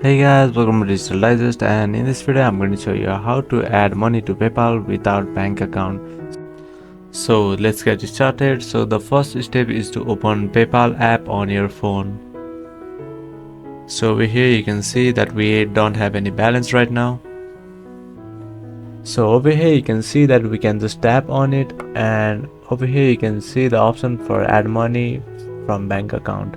Hey guys, welcome to Digital Digest, and in this video I'm going to show you how to add money to PayPal without bank account. So let's get started. So the first step is to open PayPal app on your phone. So over here you can see that we don't have any balance right now. So over here you can see that we can just tap on it, and over here you can see the option for add money from bank account.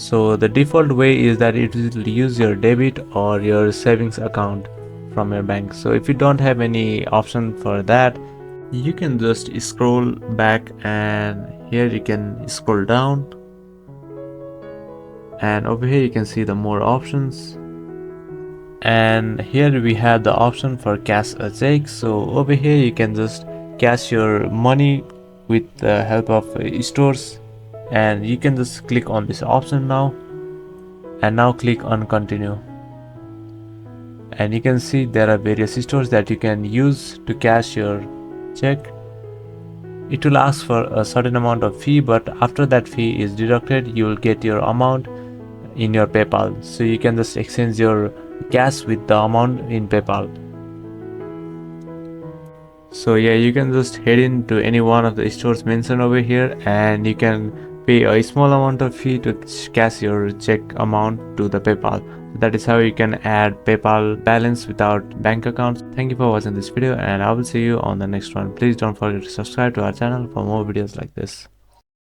So the default way is that it will use your debit or your savings account from your bank. So if you don't have any option for that, you can just scroll back, and here you can scroll down, and over here you can see the more options, and here we have the option for cash a check. So over here you can just cash your money with the help of stores, and you can just click on this option now, and now click on continue, and you can see there are various stores that you can use to cash your check. It will ask for a certain amount of fee, but after that fee is deducted you will get your amount in your PayPal, so you can just exchange your cash with the amount in PayPal. So yeah, you can just head into any one of the stores mentioned over here, and you can pay a small amount of fee to cash your check amount to the PayPal. That is how you can add PayPal balance without bank accounts. Thank you for watching this video, and I will see you on the next one. Please don't forget to subscribe to our channel for more videos like this.